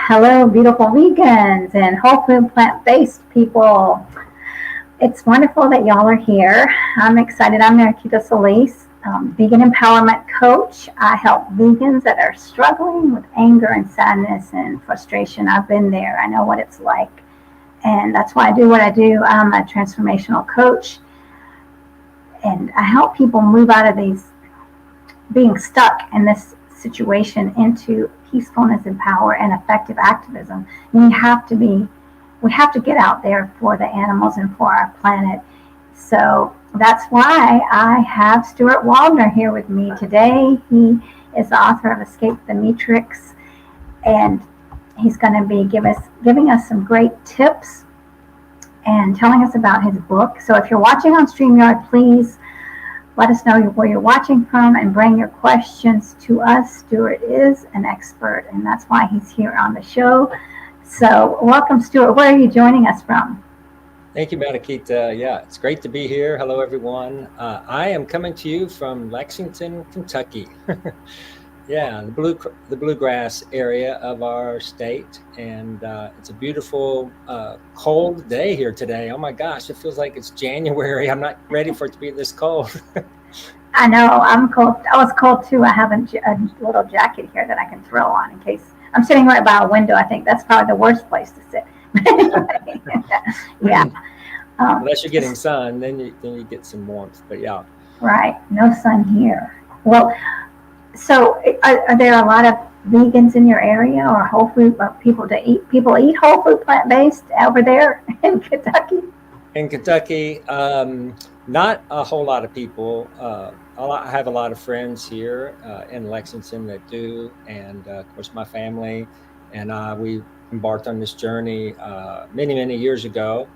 Hello, beautiful vegans and whole food plant-based people. It's wonderful that y'all are here. I'm excited. I'm Mariquita Solis, vegan empowerment coach. I help vegans that are struggling with anger and sadness and frustration. I've been there. I know what it's like. And that's why I do what I do. I'm a transformational coach, and I help people move out of these being stuck in this situation into peacefulness and power and effective activism. We have to get out there for the animals and for our planet. So that's why I have Stuart Waldner here with me today. He is the author of Escape the Meatrix, and he's going to be giving us some great tips and telling us about his book. So if you're watching on StreamYard, please let us know where you're watching from and bring your questions to us. Stuart is an expert, and that's why he's here on the show. So welcome, Stuart. Where are you joining us from? Thank you, Mariquita. Yeah, it's great to be here. Hello, everyone. I am coming to you from Lexington, Kentucky. Yeah, the bluegrass area of our state, and it's a beautiful, cold day here today. Oh my gosh, it feels like it's January. I'm not ready for it to be this cold. I know, I'm cold. I was cold too. I have a little jacket here that I can throw on in case. I'm sitting right by a window. I think that's probably the worst place to sit. Yeah. Unless you're getting sun, then you get some warmth. But yeah. Right. No sun here. Well, so are there a lot of vegans in your area, or whole food people eat whole food plant-based over there in Kentucky? In Kentucky, not a whole lot of people. I have a lot of friends here in Lexington that do, and of course my family and we embarked on this journey many years ago.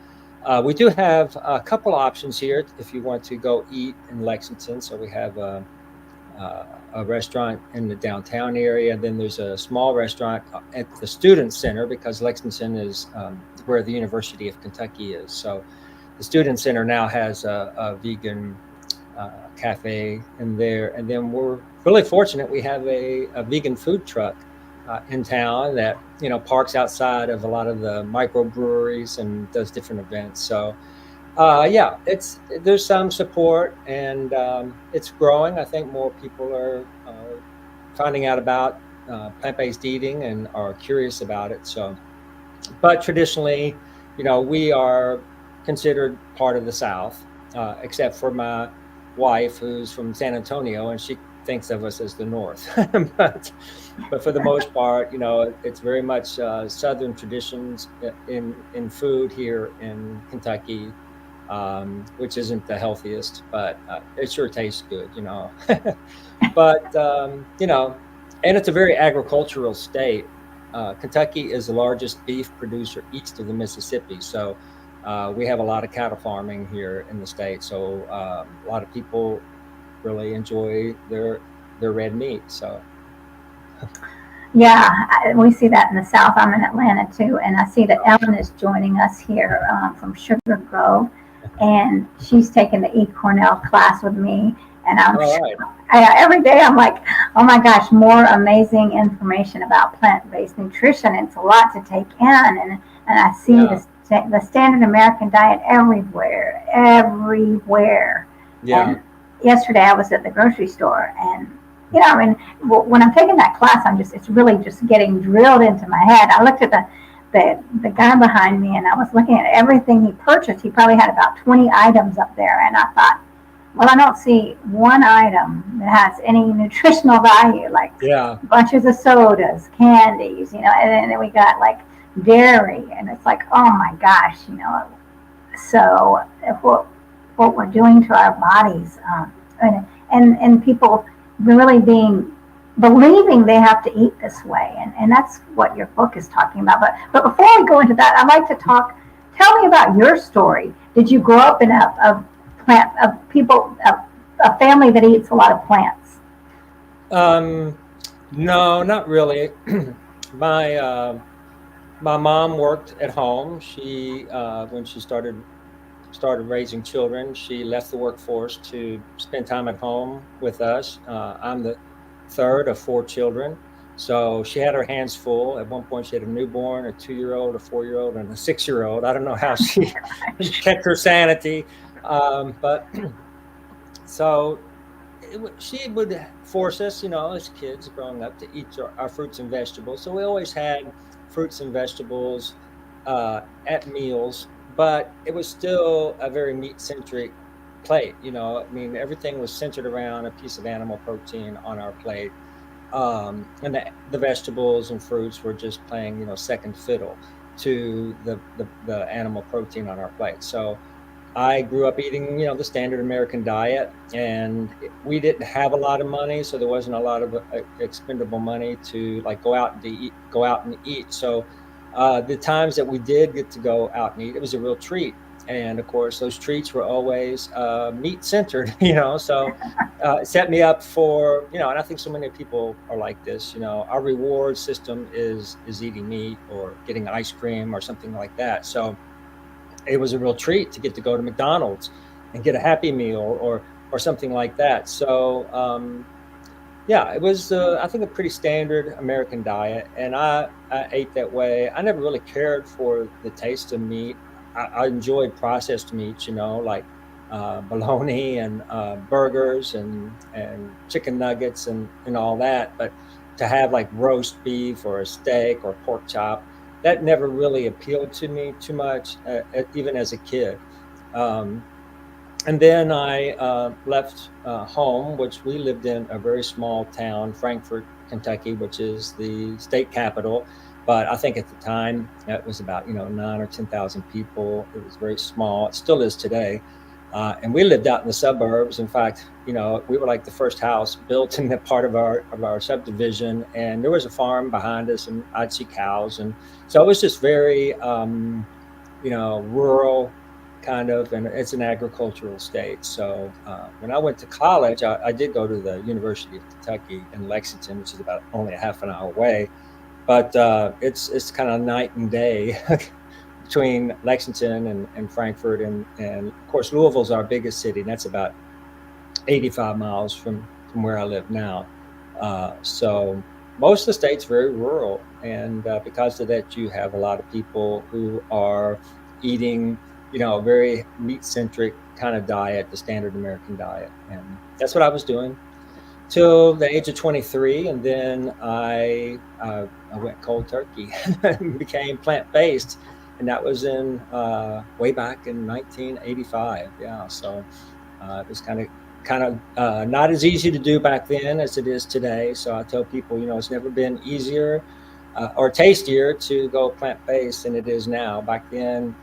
We do have a couple options here if you want to go eat in Lexington. So we have a restaurant in the downtown area. Then there's a small restaurant at the Student Center, because Lexington is where the University of Kentucky is. So the Student Center now has a vegan cafe in there. And then we're really fortunate. We have a vegan food truck in town that, parks outside of a lot of the microbreweries and does different events. So yeah, there's some support, and it's growing. I think more people are finding out about plant-based eating and are curious about it. So, but traditionally, we are considered part of the South, except for my wife, who's from San Antonio, and she thinks of us as the North. but for the most part, it's very much Southern traditions in food here in Kentucky. Which isn't the healthiest, but it sure tastes good, But, and it's a very agricultural state. Kentucky is the largest beef producer east of the Mississippi. So we have a lot of cattle farming here in the state. So a lot of people really enjoy their red meat. So. Yeah, we see that in the South. I'm in Atlanta too, and I see that Ellen is joining us here from Sugar Grove. And she's taken the Cornell class with me, and every day I'm like, oh my gosh, more amazing information about plant-based nutrition. It's a lot to take in, and I see the standard American diet everywhere. Yeah. And yesterday I was at the grocery store, and when I'm taking that class, it's really just getting drilled into my head. I looked at the guy behind me, and I was looking at everything he purchased. He probably had about 20 items up there, and I thought, well, I don't see one item that has any nutritional value, like bunches of sodas, candies, and then we got like dairy, and it's like, oh my gosh, So what we're doing to our bodies, and people really believing they have to eat this way, and that's what your book is talking about. But before we go into that, I'd like to tell me about your story. Did you grow up in a family that eats a lot of plants? No, not really. My mom worked at home. She when she started raising children, she left the workforce to spend time at home with us. I'm the third of four children. So she had her hands full. At one point, she had a newborn, a 2-year-old, a 4-year-old, and a 6-year-old. I don't know how she kept her sanity, but so she would force us, as kids growing up, to eat our fruits and vegetables. So we always had fruits and vegetables at meals, but it was still a very meat-centric plate. I mean, everything was centered around a piece of animal protein on our plate. And the vegetables and fruits were just playing, second fiddle to the animal protein on our plate. So I grew up eating, the standard American diet, and we didn't have a lot of money, so there wasn't a lot of expendable money to like go out and eat. So the times that we did get to go out and eat, it was a real treat. And of course, those treats were always meat centered, So it set me up for, and I think so many people are like this. Our reward system is eating meat or getting ice cream or something like that. So it was a real treat to get to go to McDonald's and get a Happy Meal or something like that. So yeah, it was I think a pretty standard American diet, and I ate that way. I never really cared for the taste of meat. I enjoyed processed meats, like bologna and burgers and chicken nuggets and all that. But to have like roast beef or a steak or pork chop, that never really appealed to me too much, even as a kid. Um, and then I left home, which we lived in a very small town, Frankfort, Kentucky, which is the state capital. But I think at the time it was about 9 or 10,000 people. It was very small. It still is today. And we lived out in the suburbs. In fact, we were like the first house built in that part of our subdivision, and there was a farm behind us, and I'd see cows, and so it was just very rural kind of, and it's an agricultural state. So when I went to college, I did go to the University of Kentucky in Lexington, which is about only a half an hour away, but it's kind of night and day between Lexington and Frankfort, and of course Louisville's our biggest city, and that's about 85 miles from where I live now. So most of the state's very rural, and because of that, you have a lot of people who are eating, a very meat-centric kind of diet, the standard American diet, and that's what I was doing till the age of 23, and then I went cold turkey and became plant-based, and that was in way back in 1985. Yeah, so it was kind of not as easy to do back then as it is today. So I tell people, it's never been easier or tastier to go plant-based than it is now. Back then,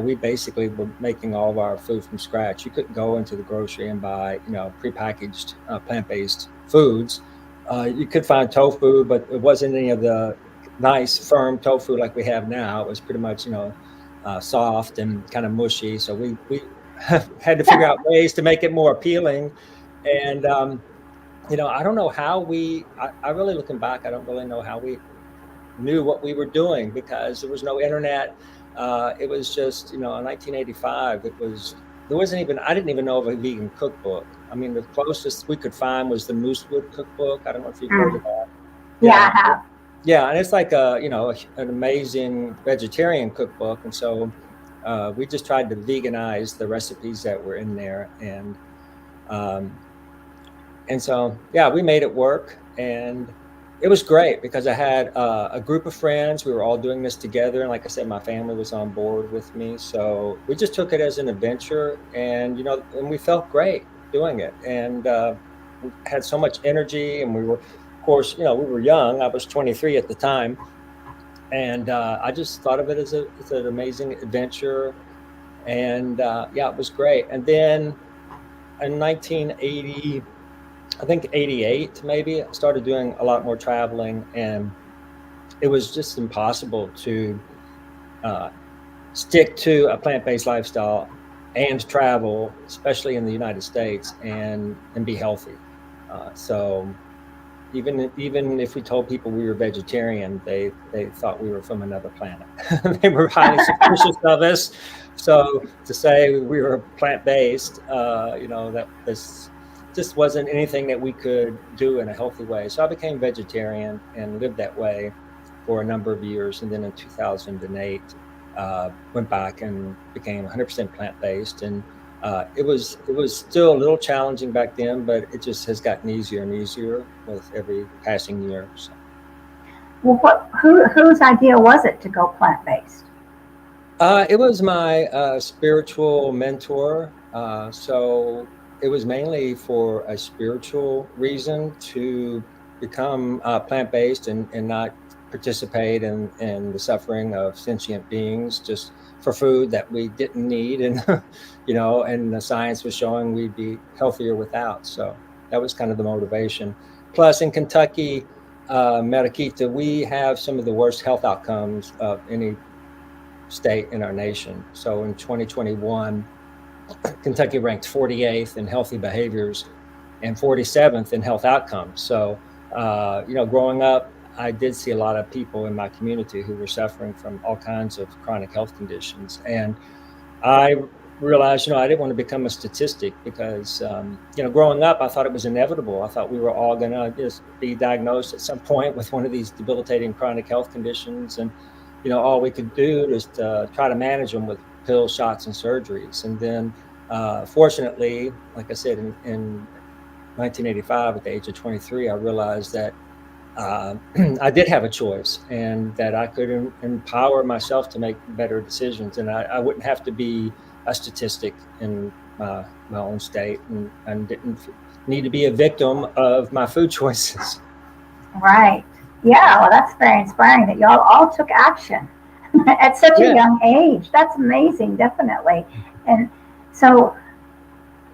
we basically were making all of our food from scratch. You couldn't go into the grocery and buy, prepackaged plant-based foods. You could find tofu, but it wasn't any of the nice firm tofu like we have now. It was pretty much, soft and kind of mushy. So we had to figure out ways to make it more appealing. And, I don't know how I really, looking back, I don't really know how we knew what we were doing, because there was no internet. It was just, in 1985, there wasn't even, I didn't even know of a vegan cookbook. I mean, the closest we could find was the Moosewood cookbook. I don't know if you've heard of that. Yeah, I have. Yeah, and it's like an amazing vegetarian cookbook, and so we just tried to veganize the recipes that were in there, and so yeah, we made it work, and it was great because I had a group of friends. We were all doing this together, and like I said, my family was on board with me, so we just took it as an adventure, and and we felt great doing it, and we had so much energy, and we were. Of course, we were young. I was 23 at the time, and I just thought of it as an amazing adventure, and yeah, it was great. And then in 1980, I think 88 maybe, I started doing a lot more traveling, and it was just impossible to stick to a plant-based lifestyle and travel, especially in the United States, and be healthy. So even if we told people we were vegetarian, they thought we were from another planet. They were highly suspicious of us. So to say we were plant-based, that was just wasn't anything that we could do in a healthy way. So I became vegetarian and lived that way for a number of years. And then in 2008, went back and became 100% plant-based. And it was still a little challenging back then, but it just has gotten easier and easier with every passing year. So. Well, whose idea was it to go plant-based? It was my spiritual mentor. So it was mainly for a spiritual reason to become plant-based and not participate in the suffering of sentient beings just for food that we didn't need. And, and the science was showing we'd be healthier without. So that was kind of the motivation. Plus in Kentucky, Mariquita, we have some of the worst health outcomes of any state in our nation. So in 2021, Kentucky ranked 48th in healthy behaviors and 47th in health outcomes. So, growing up, I did see a lot of people in my community who were suffering from all kinds of chronic health conditions. And I realized, I didn't want to become a statistic because, growing up, I thought it was inevitable. I thought we were all going to just be diagnosed at some point with one of these debilitating chronic health conditions. And, all we could do is to try to manage them with pills, shots, and surgeries. And then, fortunately, like I said, in 1985, at the age of 23, I realized that I did have a choice and that I could empower myself to make better decisions. And I wouldn't have to be a statistic in my own state and didn't need to be a victim of my food choices. Right. Yeah, well, that's very inspiring that y'all all took action at such a young age. That's amazing, definitely. And so,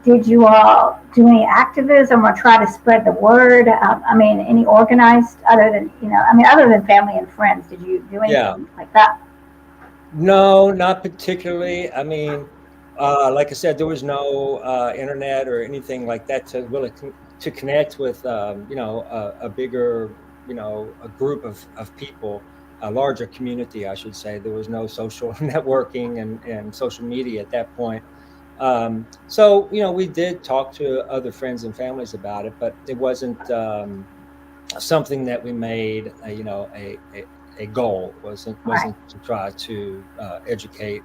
did you all do any activism or try to spread the word? Any organized other than family and friends? Did you do anything like that? No, not particularly. Like I said, there was no internet or anything like that to really to connect with, a bigger, a group of people, a larger community, I should say. There was no social networking and social media at that point. So, we did talk to other friends and families about it, but it wasn't something that we made, a goal. Wasn't to try to educate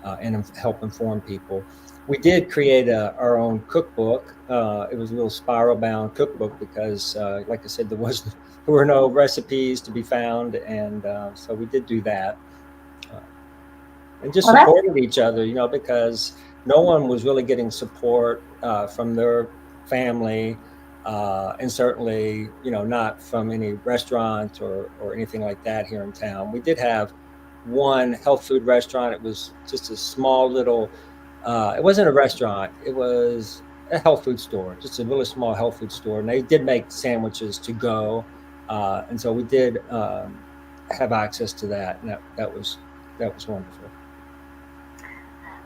and help inform people. We did create our own cookbook. It was a little spiral-bound cookbook because, like I said, there were no recipes to be found, and so we did do that, and just supported each other, because no one was really getting support from their family, and certainly, not from any restaurant or anything like that here in town. We did have one health food restaurant. It was just a small little, it wasn't a restaurant, it was a health food store, just a really small health food store. And they did make sandwiches to go. And so we did have access to that. And that was wonderful.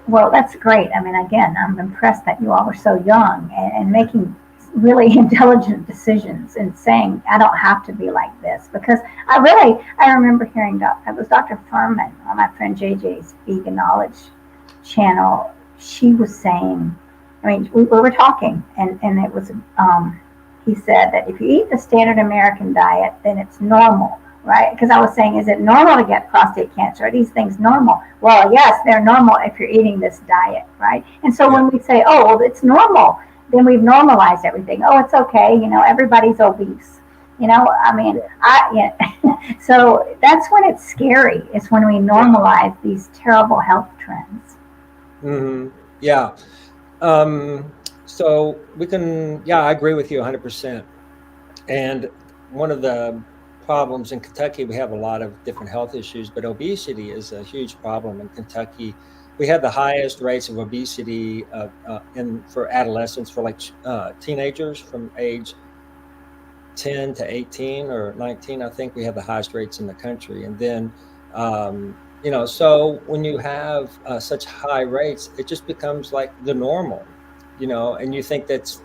Well, that's great. Again, I'm impressed that you all were so young and making really intelligent decisions and saying, I don't have to be like this. Because I remember hearing it was Dr. Furman on my friend JJ's Vegan Knowledge channel. She was saying, we were talking, and it was, he said that if you eat the standard American diet, then it's normal. Right? Because I was saying, is it normal to get prostate cancer? Are these things normal? Well, yes, they're normal if you're eating this diet, right? And so when we say, oh, well, it's normal, then we've normalized everything. Oh, it's okay. Everybody's obese. So that's when it's scary. It's when we normalize these terrible health trends. Mm-hmm. Yeah. So we can, I agree with you 100%. And one of the problems in Kentucky, we have a lot of different health issues, but obesity is a huge problem in Kentucky. We have the highest rates of obesity for adolescents, for teenagers from age 10 to 18 or 19. I think we have the highest rates in the country. And then, so when you have such high rates, it just becomes like the normal, and you think that's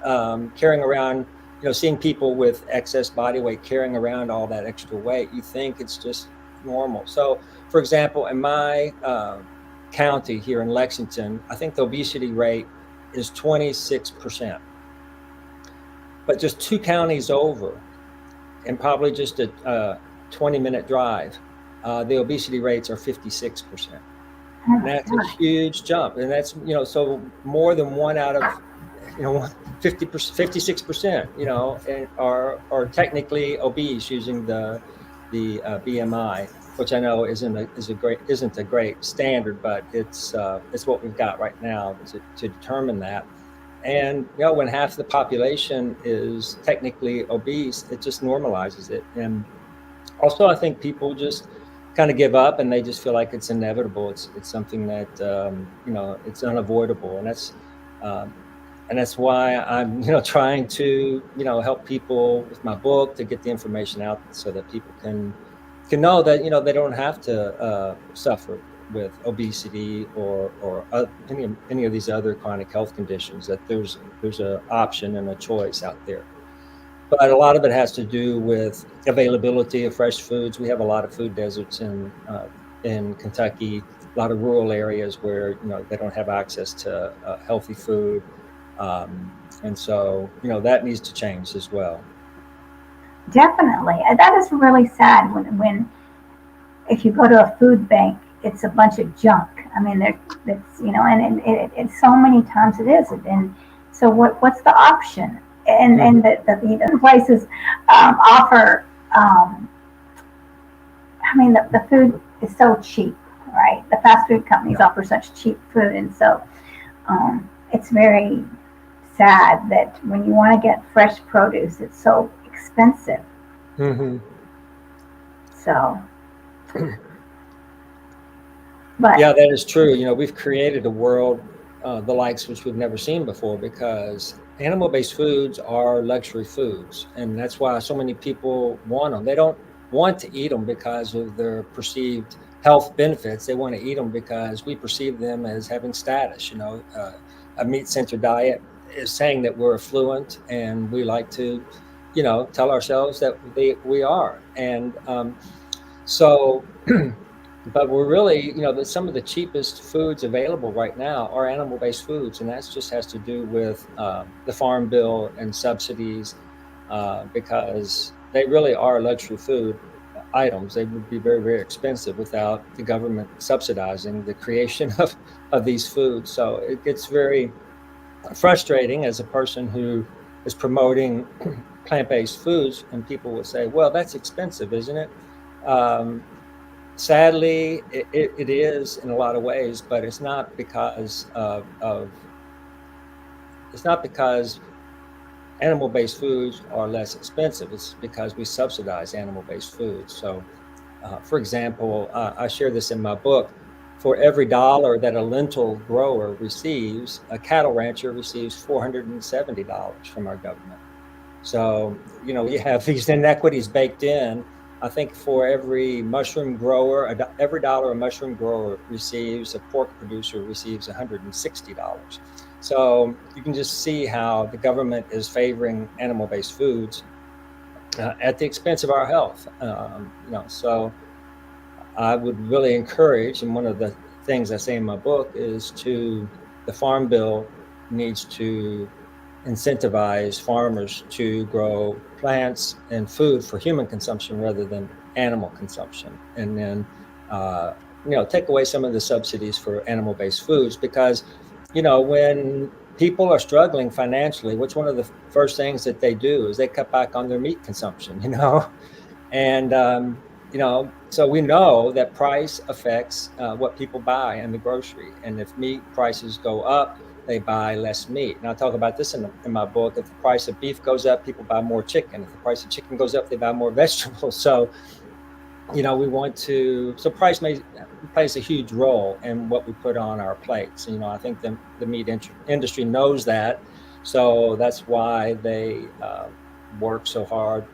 carrying around, seeing people with excess body weight carrying around all that extra weight, you think it's just normal. So, for example, in my county here in Lexington, I think the obesity rate is 26%. But just 2 counties over, and probably just a 20-minute drive, the obesity rates are 56%. Oh And my that's a gosh. huge jump. And that's, so more than one out of, 50%, 56%, and are technically obese using the BMI, which I know isn't a great standard, but it's what we've got right now to determine that. And when half the population is technically obese, it just normalizes it. And also, I think people just kind of give up, and they just feel like it's inevitable. It's something that it's unavoidable, um, and that's why I'm trying to help people with my book to get the information out so that people can know that they don't have to suffer with obesity or any of these other chronic health conditions. That there's a option and a choice out there. But a lot of it has to do with availability of fresh foods. We have a lot of food deserts in Kentucky, a lot of rural areas where they don't have access to healthy food, and so that needs to change as well. Definitely. And that is really sad when if you go to a food bank, it's a bunch of junk. I mean, it's and so many times it is. And so what's the option? And Hmm. the places offer. I mean, the food is so cheap, right? The fast food companies Yeah. offer such cheap food, and so it's very sad that when you want to get fresh produce, it's so expensive. Hmm. So, but Yeah, that is true. We've created a world, the likes which we've never seen before, because animal-based foods are luxury foods, and that's why so many people want them. They don't want to eat them because of their perceived health benefits. They want to eat them because we perceive them as having status. A meat-centered diet is saying that we're affluent, and we like to, tell ourselves that we are, and so. But we're really, some of the cheapest foods available right now are animal-based foods, and that just has to do with the farm bill and subsidies, because they really are luxury food items. They would be very, very expensive without the government subsidizing the creation of these foods. So it gets very frustrating as a person who is promoting plant-based foods, and people will say, "Well, that's expensive, isn't it?" Um, Sadly, it is in a lot of ways, but it's not because it's not because animal-based foods are less expensive. It's because we subsidize animal-based foods. So, for example, I share this in my book. For every dollar that a lentil grower receives, a cattle rancher receives $470 from our government. So, you have these inequities baked in. I think for every mushroom grower, every dollar a mushroom grower receives, a pork producer receives $160. So you can just see how the government is favoring animal-based foods at the expense of our health. So I would really encourage, and one of the things I say in my book is the Farm Bill needs to incentivize farmers to grow plants and food for human consumption rather than animal consumption. And then, take away some of the subsidies for animal-based foods, because, when people are struggling financially, what's one of the first things that they do is they cut back on their meat consumption, and, so we know that price affects what people buy in the grocery. And if meat prices go up, they buy less meat. And I talk about this in my book. If the price of beef goes up, people buy more chicken. If the price of chicken goes up, they buy more vegetables. So, we want to, so price plays a huge role in what we put on our plates. I think the meat industry knows that. So that's why they work so hard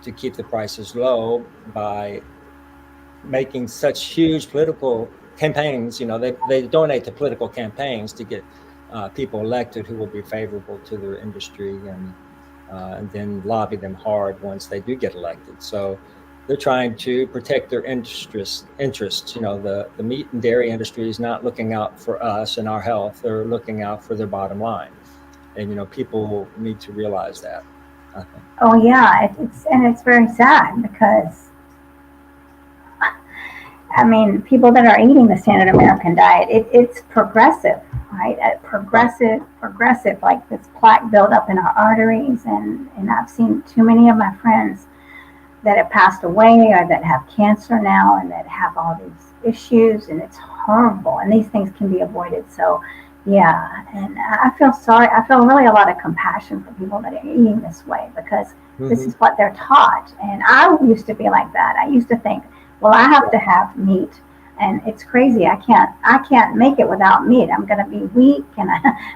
to keep the prices low by making such huge political campaigns. They donate to political campaigns to get people elected who will be favorable to their industry, and then lobby them hard once they do get elected. So they're trying to protect their interests. The meat and dairy industry is not looking out for us and our health. They're looking out for their bottom line. And, people need to realize that. I think. Oh yeah, it's very sad because I mean, people that are eating the standard American diet, it's progressive, right? Right. Progressive, like this plaque buildup in our arteries, and I've seen too many of my friends that have passed away or that have cancer now and that have all these issues, and it's horrible. And these things can be avoided. So, yeah, and I feel sorry. I feel really a lot of compassion for people that are eating this way because this Hmm. is what they're taught. And I used to be like that. I used to think, well, I have to have meat. And it's crazy. I can't make it without meat. I'm going to be weak,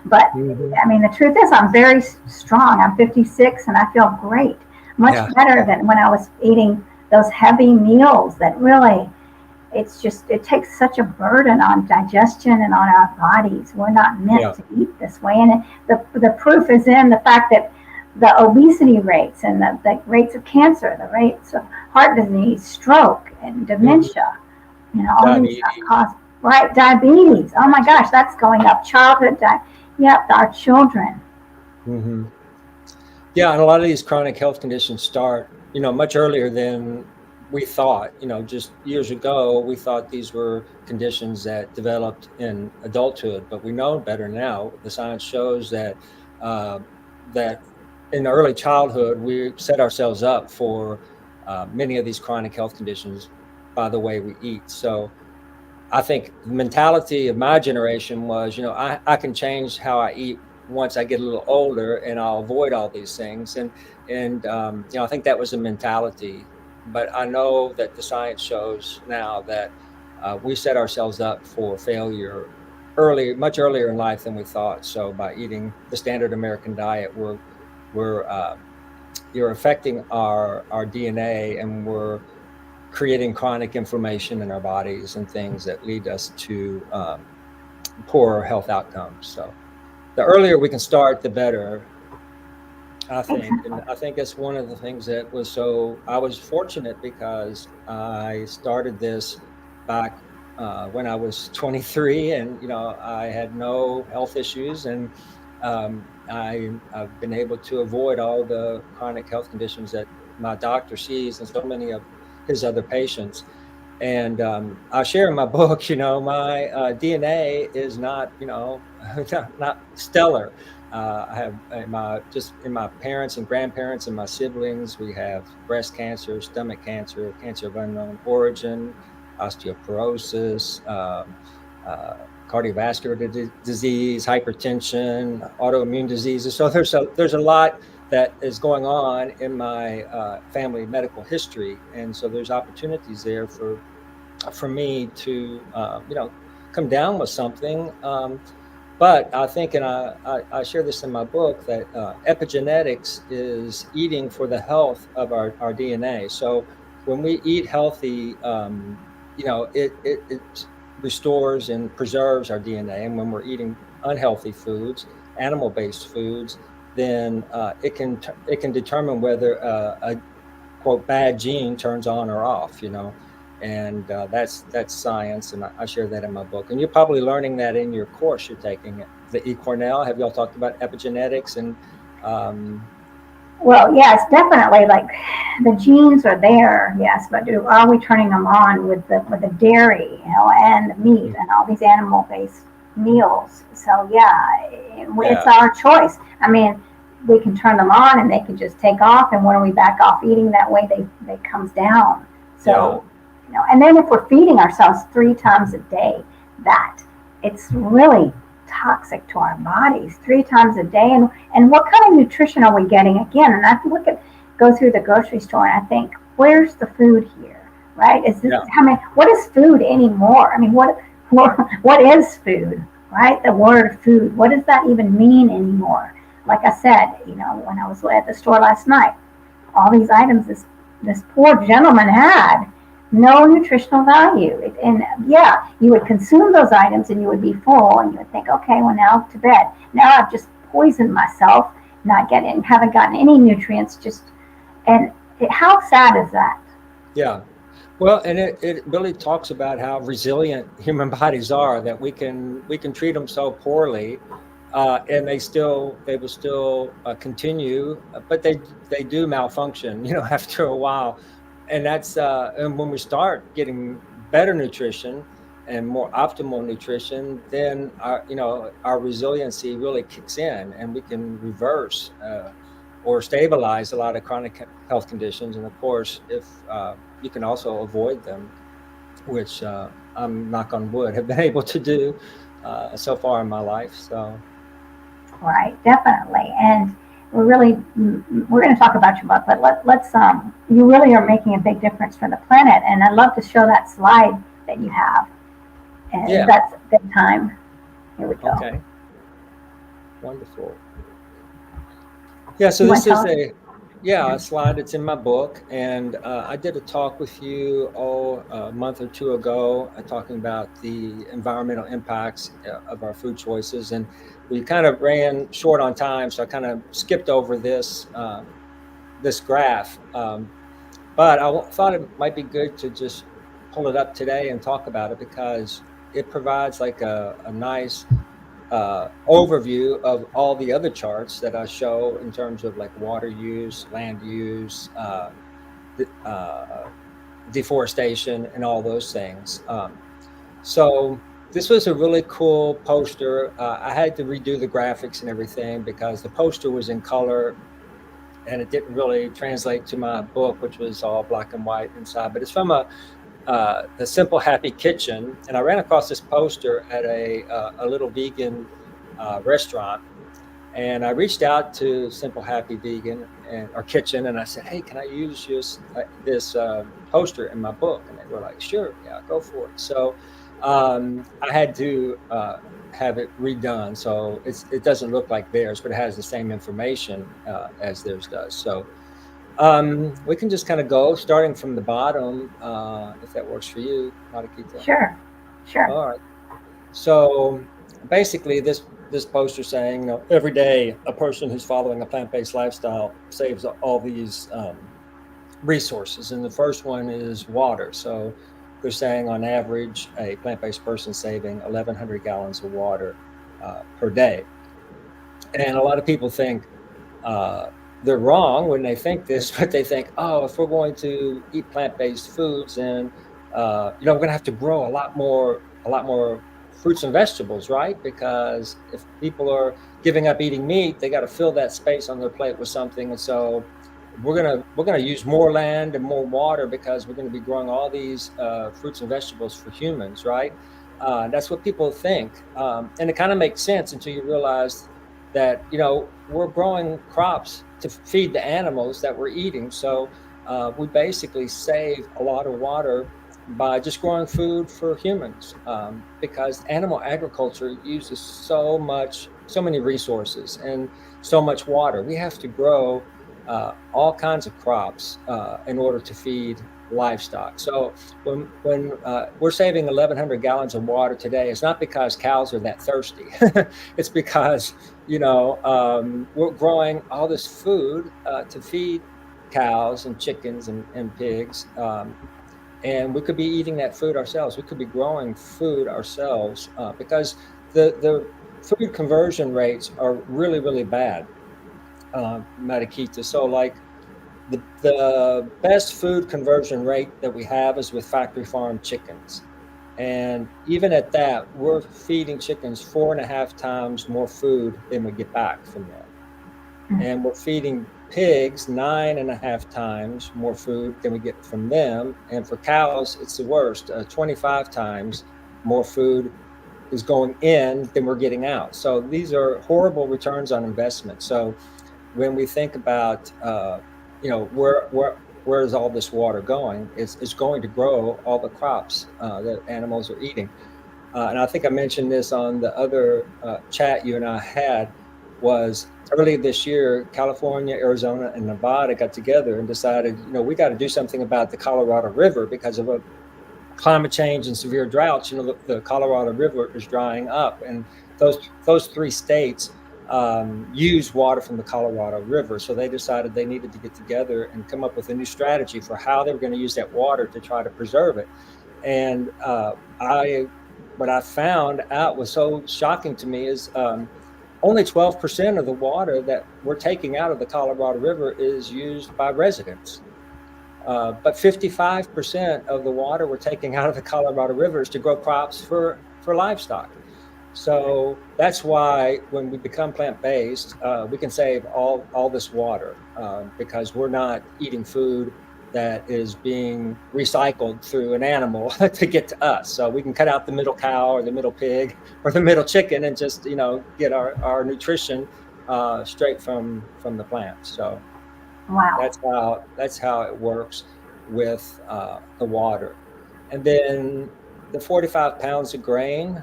but Hmm. I mean, the truth is, I'm very strong. I'm 56, and I feel great, much Yeah. better than when I was eating those heavy meals that really, it's just, it takes such a burden on digestion and on our bodies. We're not meant Yeah. to eat this way. And the proof is in the fact that the obesity rates and the rates of cancer, the rates of heart disease, stroke, and Hmm. dementia, all these Diabetes. cause, right? Diabetes. Oh my gosh, that's going up. Childhood, yep, our children. Hmm. Yeah, and a lot of these chronic health conditions start, much earlier than we thought. Just years ago, we thought these were conditions that developed in adulthood, but we know better now. The science shows uh, that in early childhood, we set ourselves up for many of these chronic health conditions by the way we eat. So I think the mentality of my generation was, I can change how I eat once I get a little older, and I'll avoid all these things. And I think that was a mentality. But I know that the science shows now that we set ourselves up for failure much earlier in life than we thought. So by eating the standard American diet, we're you're affecting our DNA, and we're creating chronic inflammation in our bodies and things that lead us to poorer health outcomes. So the earlier we can start, the better, I think. And Exactly. I think that's one of the things that was so, I was fortunate because I started this back when I was 23, and, I had no health issues. And I've been able to avoid all the chronic health conditions that my doctor sees and so many of his other patients. And I share in my book, my DNA is not, not stellar. I have in my parents and grandparents and my siblings, we have breast cancer, stomach cancer, cancer of unknown origin, osteoporosis, uh, cardiovascular disease, hypertension, autoimmune diseases. So there's a lot that is going on in my family medical history, and so there's opportunities there for me to come down with something. But I think, and I share this in my book, that epigenetics is eating for the health of our DNA. So when we eat healthy, it restores and preserves our DNA. And when we're eating unhealthy foods, animal-based foods, then it can determine whether a quote bad gene turns on or off. And that's science, and I share that in my book. And you're probably learning that in your course you're taking at the Cornell. Have y'all talked about epigenetics and um, Well, yes, definitely. Like the genes are there, yes, but are we turning them on with the dairy, and the meat and all these animal-based meals? So yeah, it's yeah, our choice. I mean, we can turn them on and they can just take off, and when we back off eating that way, they comes down. yeah, So, and then if we're feeding ourselves 3 times a day, that it's really toxic to our bodies 3 times a day. And what kind of nutrition are we getting again? And I go through the grocery store and I think, where's the food here? Right? Is this, yeah, I mean, what is food anymore? I mean, what is food? Right? The word food. What does that even mean anymore? Like I said, when I was at the store last night, all these items this poor gentleman had no nutritional value. And yeah, you would consume those items and you would be full and you would think, okay, well, now to bed. Now I've just poisoned myself, haven't gotten any nutrients. How sad is that? yeah. Well, and it really talks about how resilient human bodies are, that we can treat them so poorly, and they will still continue, but they do malfunction, after a while, and that's and when we start getting better nutrition and more optimal nutrition, then our resiliency really kicks in, and we can reverse or stabilize a lot of chronic health conditions. And of course, if you can also avoid them, which I'm, knock on wood, have been able to do so far in my life. So. Right, definitely. And we're going to talk about your book, but let's you really are making a big difference for the planet, and I'd love to show that slide that you have. And Yeah. that's a good time. Here we go. Okay. Wonderful. Yeah. So You this want to is a slide. It's in my book, and I did a talk with you a month or two ago, talking about the environmental impacts of our food choices, and we kind of ran short on time, so I kind of skipped over this graph. But thought it might be good to just pull it up today and talk about it, because it provides like a nice overview of all the other charts that I show in terms of like water use, land use, deforestation, and all those things. So this was a really cool poster. I had to redo the graphics and everything because the poster was in color and it didn't really translate to my book, which was all black and white inside. But it's from the Simple Happy Kitchen, and I ran across this poster at a little vegan restaurant, and I reached out to Simple Happy Vegan or Kitchen, and I said, "Hey, can I use this poster in my book?" And they were like, "Sure, yeah, go for it." So I had to have it redone, so it doesn't look like theirs, but it has the same information as theirs does. So we can just kind of go starting from the bottom, if that works for you, Mariquita. Sure. All right. So basically, this poster saying, every day a person who's following a plant-based lifestyle saves all these resources, and the first one is water. So they're saying on average, a plant-based person saving 1,100 gallons of water per day, and a lot of people think they're wrong when they think this, but they think, oh, if we're going to eat plant-based foods, then we're going to have to grow a lot more fruits and vegetables, right? Because if people are giving up eating meat, they got to fill that space on their plate with something, and so we're gonna use more land and more water because we're going to be growing all these fruits and vegetables for humans, right? That's what people think, and it kind of makes sense until you realize that we're growing crops to feed the animals that we're eating. So we basically save a lot of water by just growing food for humans, because animal agriculture uses so many resources and so much water. We have to grow all kinds of crops in order to feed livestock. So when we're saving 1,100 gallons of water today, it's not because cows are that thirsty. It's because we're growing all this food to feed cows and chickens and pigs, and we could be eating that food ourselves. We could be growing food ourselves, because the food conversion rates are really, really bad, Mariquita. So like the best food conversion rate that we have is with factory farm chickens. And even at that, we're feeding chickens 4.5 times more food than we get back from them. And we're feeding pigs 9.5 times more food than we get from them. And for cows, it's the worst. 25 times more food is going in than we're getting out. So these are horrible returns on investment. So when we think about, where is all this water going? It's going to grow all the crops that animals are eating. And I think I mentioned this on the other chat you and I had, was earlier this year, California, Arizona, and Nevada got together and decided, we got to do something about the Colorado River because of a climate change and severe droughts. The Colorado River is drying up, and those 3 states use water from the Colorado River. So they decided they needed to get together and come up with a new strategy for how they were going to use that water to try to preserve it. And what I found out was so shocking to me is only 12% of the water that we're taking out of the Colorado River is used by residents. But 55% of the water we're taking out of the Colorado River is to grow crops for livestock. So that's why when we become plant-based, we can save all this water because we're not eating food that is being recycled through an animal to get to us. So we can cut out the middle cow or the middle pig or the middle chicken and just, get our nutrition straight from the plants. So Wow. that's how it works with the water. And then the 45 pounds of grain,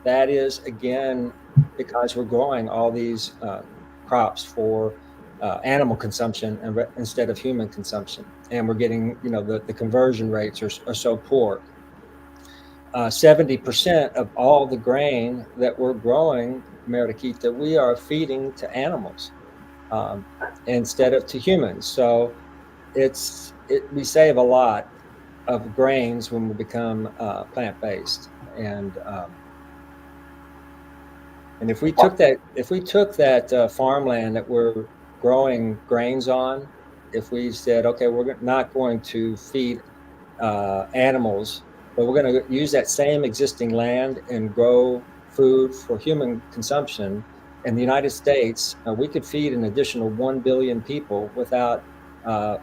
that is again because we're growing all these crops for animal consumption instead of human consumption, and we're getting the conversion rates are so poor. 70% of all the grain that we're growing, Mariquita, we are feeding to animals instead of to humans. So we save a lot of grains when we become plant-based, and if we took that farmland that we're growing grains on, if we said, okay, we're not going to feed animals, but we're going to use that same existing land and grow food for human consumption in the United States, we could feed an additional 1 billion people with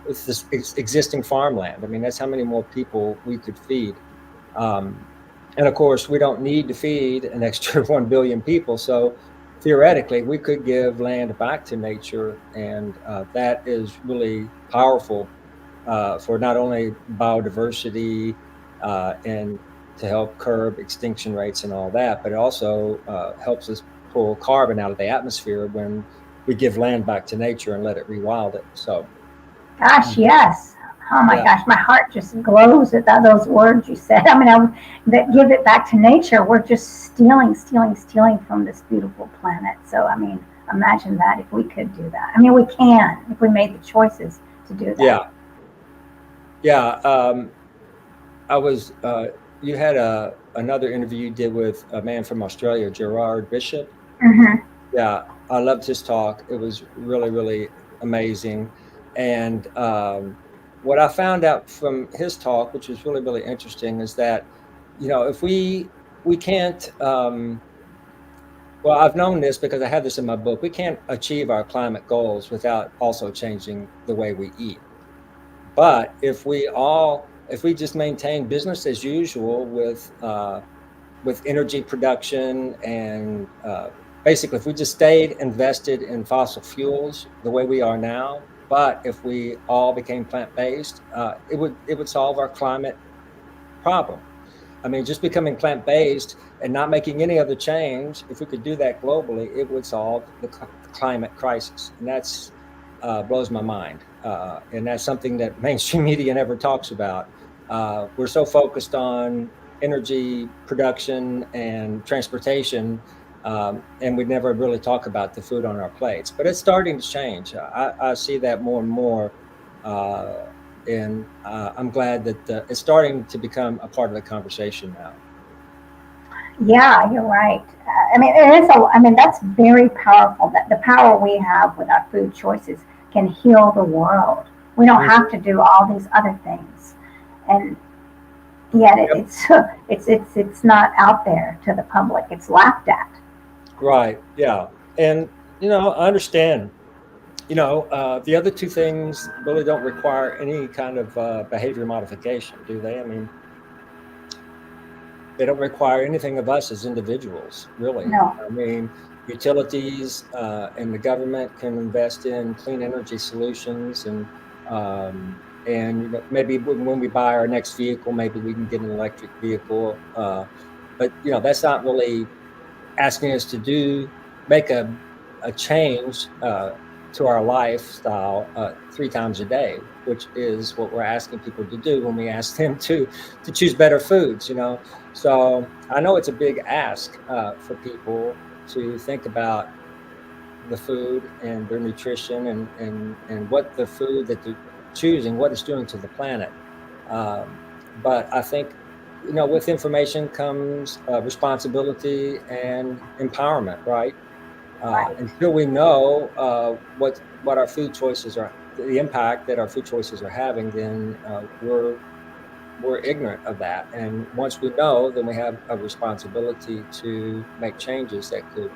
this existing farmland. I mean, that's how many more people we could feed. And of course, we don't need to feed an extra 1 billion people. So theoretically, we could give land back to nature. And that is really powerful for not only biodiversity and to help curb extinction rates and all that, but it also helps us pull carbon out of the atmosphere when we give land back to nature and let it rewild it. So, Gosh, yes. Oh my gosh, my heart just glows at those words you said. I mean, that give it back to nature. We're just stealing from this beautiful planet. So, I mean, imagine that if we could do that. I mean, we can if we made the choices to do that. Yeah. I was. You had another interview you did with a man from Australia, Gerard Bishop. Mm-hmm. Yeah, I loved his talk. It was really, really amazing. And what I found out from his talk, which was really, really interesting, is that, if we can't, well, I've known this because I have this in my book, we can't achieve our climate goals without also changing the way we eat. But if we just maintain business as usual with energy production and basically, if we just stayed invested in fossil fuels the way we are now, but if we all became plant-based, it would solve our climate problem. I mean, just becoming plant-based and not making any other change, if we could do that globally, it would solve the climate crisis. And that's blows my mind. And that's something that mainstream media never talks about. We're so focused on energy production and transportation, and we never really talk about the food on our plates. But it's starting to change. I see that more and more, and I'm glad that it's starting to become a part of the conversation now. Yeah, you're right. I mean, it is. I mean, that's very powerful. That the power we have with our food choices can heal the world. We don't have to do all these other things, and yet it's not out there to the public. It's laughed at. Right. Yeah. And I understand. The other two things really don't require any kind of behavior modification, do they? I mean, they don't require anything of us as individuals, really. No. I mean, utilities and the government can invest in clean energy solutions, and maybe when we buy our next vehicle, maybe we can get an electric vehicle. But that's not really asking us to make a change to our lifestyle 3 times a day, which is what we're asking people to do when we ask them to choose better foods. So I know it's a big ask for people to think about the food and their nutrition and what the food that they're choosing, what it's doing to the planet. But I think with information comes responsibility and empowerment, right? Right. Until we know what our food choices are, the impact that our food choices are having, then we're ignorant of that. And once we know, then we have a responsibility to make changes that could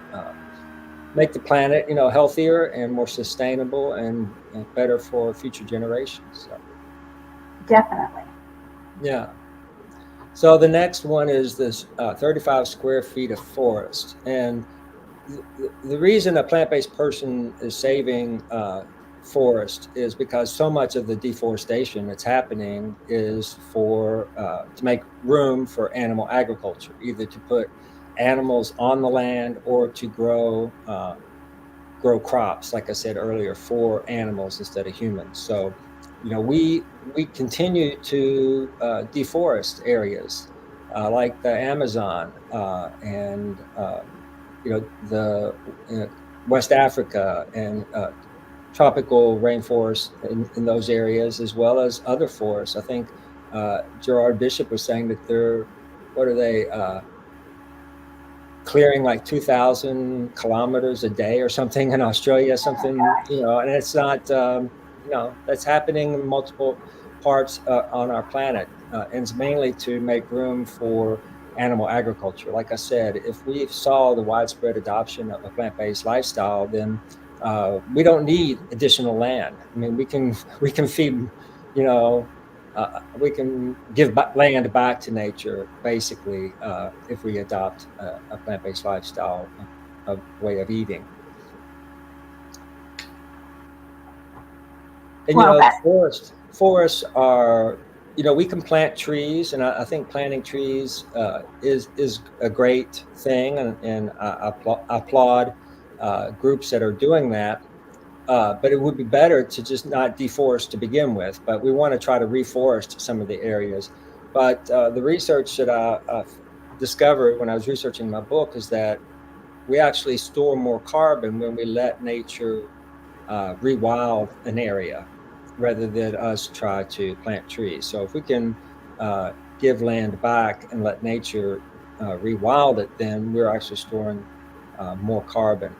make the planet, healthier and more sustainable and better for future generations. So, Definitely. yeah. So the next one is this 35 square feet of forest. And the reason a plant-based person is saving forest is because so much of the deforestation that's happening is for to make room for animal agriculture, either to put animals on the land or to grow crops, like I said earlier, for animals instead of humans. So, we continue to deforest areas like the Amazon and the West Africa and tropical rainforest in those areas, as well as other forests. I think Gerard Bishop was saying that what are they? Clearing like 2,000 kilometers a day or something in Australia, something, and it's not, that's happening in multiple parts on our planet. And it's mainly to make room for animal agriculture. Like I said, if we saw the widespread adoption of a plant-based lifestyle, then we don't need additional land. I mean, we can feed, you know, we can give land back to nature, basically, if we adopt a plant-based lifestyle, a way of eating. And Well, that, forests are, we can plant trees, and I think planting trees is a great thing, and I applaud groups that are doing that. But it would be better to just not deforest to begin with. But we want to try to reforest some of the areas. But the research that I discovered when I was researching my book is that we actually store more carbon when we let nature rewild an area rather than us try to plant trees. So if we can give land back and let nature rewild it, then we're actually storing more carbon.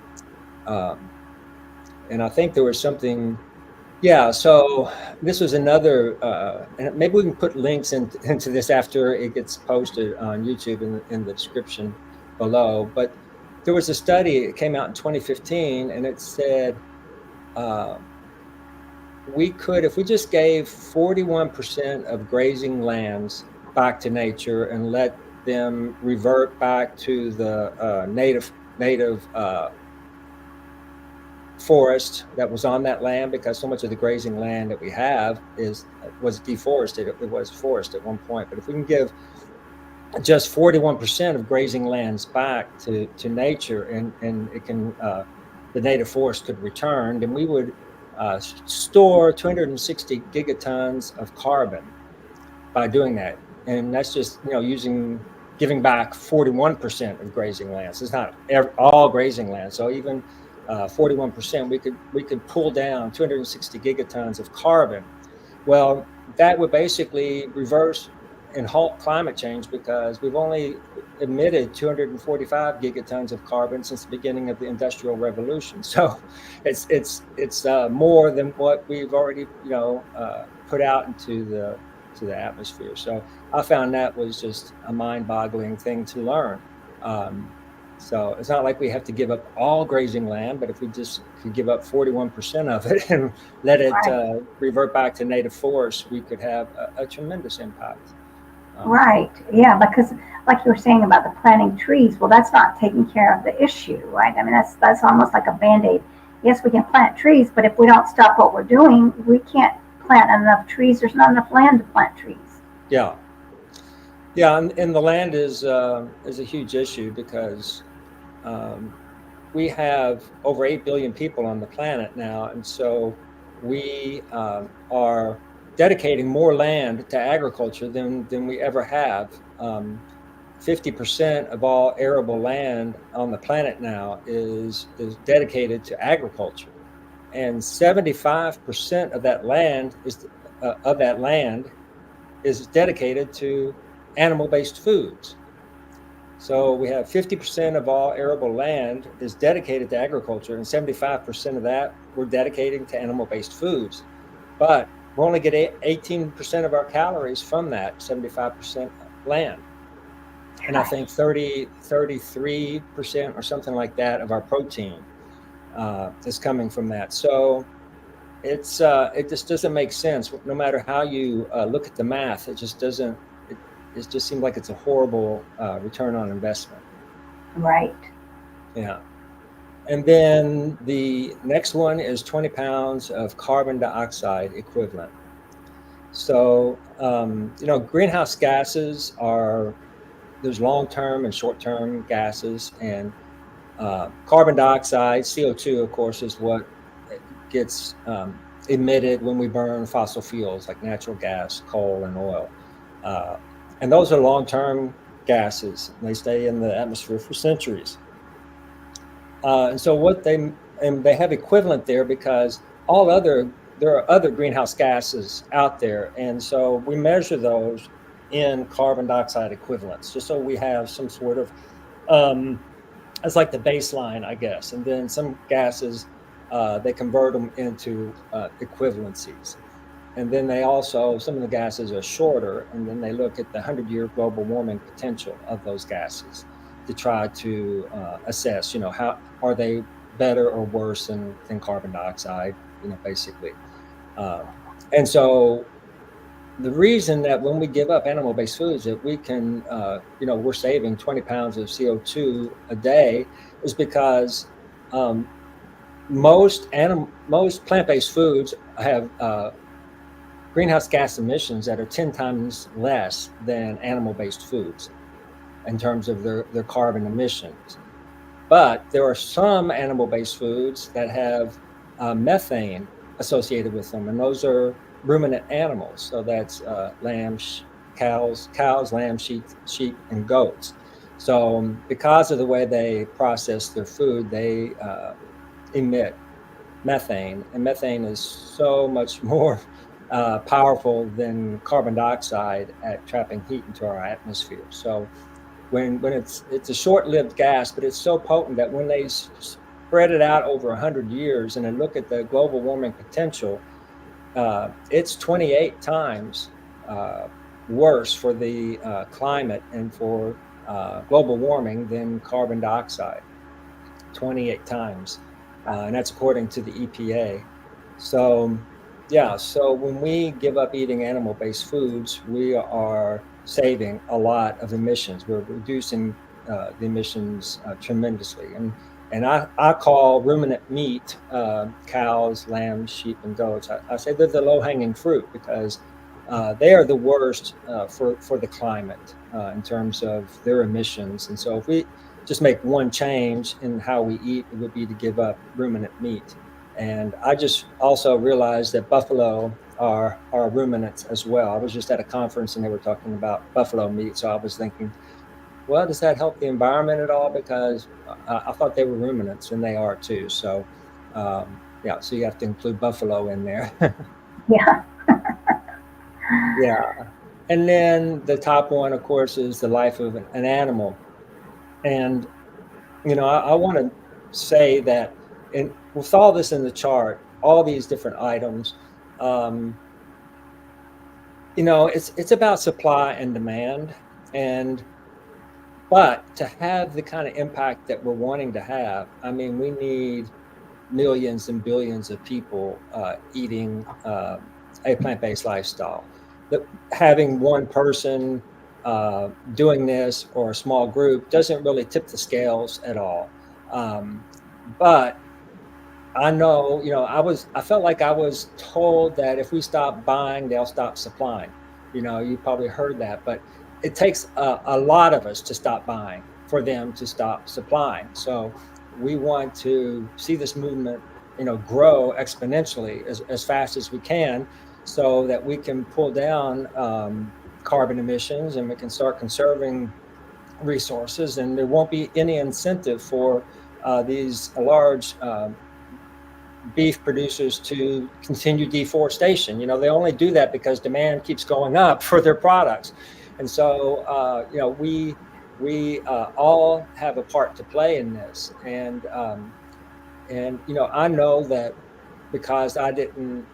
Um, and I think there was something. Yeah, so this was another, and maybe we can put links into this after it gets posted on YouTube in the description below. But there was a study, it came out in 2015, and it said uh, we could, if we just gave 41% of grazing lands back to nature and let them revert back to the native forest that was on that land, because so much of the grazing land that we have was deforested. It was forest at one point. But if we can give just 41% of grazing lands back to nature, and it can the native forest could return, then we would store 260 gigatons of carbon by doing that. And that's just giving back 41% of grazing lands. It's not all grazing land. So even 41%, we could pull down 260 gigatons of carbon. Well, that would basically reverse and halt climate change, because we've only emitted 245 gigatons of carbon since the beginning of the Industrial Revolution. So it's more than what we've already put out into the atmosphere. So I found that was just a mind-boggling thing to learn. So it's not like we have to give up all grazing land, but if we just could give up 41% of it and let it revert back to native forests, we could have a tremendous impact. right. Yeah, because like you were saying about the planting trees, well, that's not taking care of the issue, right? I mean, that's almost like a Band-Aid. Yes, we can plant trees, but if we don't stop what we're doing, we can't plant enough trees. There's not enough land to plant trees. Yeah. Yeah, and the land is a huge issue, because we have over 8 billion people on the planet now, and so we are dedicating more land to agriculture than we ever have. 50% of all arable land on the planet now is dedicated to agriculture, and 75% of that land is dedicated to animal-based foods. So we have 50% of all arable land is dedicated to agriculture, and 75% of that we're dedicating to animal-based foods. But we only get 18% of our calories from that 75% land. And I think 33% or something like that of our protein is coming from that. So it just doesn't make sense. No matter how you look at the math, it just doesn't. It just seems like it's a horrible return on investment. Right. Yeah. And then the next one is 20 pounds of carbon dioxide equivalent. So, greenhouse gases there's long-term and short-term gases, and carbon dioxide, CO2, of course, is what gets emitted when we burn fossil fuels like natural gas, coal, and oil. And those are long-term gases. They stay in the atmosphere for centuries. And so they have equivalent there because there are other greenhouse gases out there. And so we measure those in carbon dioxide equivalents, just so we have some sort of, it's like the baseline, I guess. And then some gases, they convert them into equivalencies. And then some of the gases are shorter, and then they look at the 100-year global warming potential of those gases to try to assess, how are they better or worse than carbon dioxide, basically. And so the reason that when we give up animal-based foods that we can, we're saving 20 pounds of CO2 a day is because most plant-based foods have greenhouse gas emissions that are 10 times less than animal-based foods in terms of their carbon emissions. But there are some animal-based foods that have methane associated with them, and those are ruminant animals. So that's cows, lambs, sheep, and goats. So because of the way they process their food, they emit methane, and methane is so much more powerful than carbon dioxide at trapping heat into our atmosphere. So when it's a short-lived gas, but it's so potent that when they spread it out over 100 years and then look at the global warming potential, it's 28 times worse for the climate and for global warming than carbon dioxide. 28 times, and that's according to the EPA. So when we give up eating animal-based foods, we are saving a lot of emissions. We're reducing the emissions tremendously. And I call ruminant meat, cows, lambs, sheep, and goats, I say they're the low-hanging fruit because they are the worst for the climate in terms of their emissions. And so if we just make one change in how we eat, it would be to give up ruminant meat. And I just also realized that buffalo are ruminants as well. I was just at a conference and they were talking about buffalo meat. So I was thinking, well, does that help the environment at all? Because I thought they were ruminants, and they are too. So, so you have to include buffalo in there. Yeah. Yeah. And then the top one, of course, is the life of an animal. And, I want to say that with all this in the chart, all these different items, it's about supply and demand. But to have the kind of impact that we're wanting to have, I mean, we need millions and billions of people eating a plant-based lifestyle. Having one person doing this or a small group doesn't really tip the scales at all. But I know, I felt like I was told that if we stop buying, they'll stop supplying. You probably heard that, but it takes a lot of us to stop buying for them to stop supplying. So we want to see this movement, grow exponentially as fast as we can, so that we can pull down carbon emissions and we can start conserving resources, and there won't be any incentive for these large beef producers to continue deforestation. They only do that because demand keeps going up for their products. And so, we all have a part to play in this. And I know that because I didn't,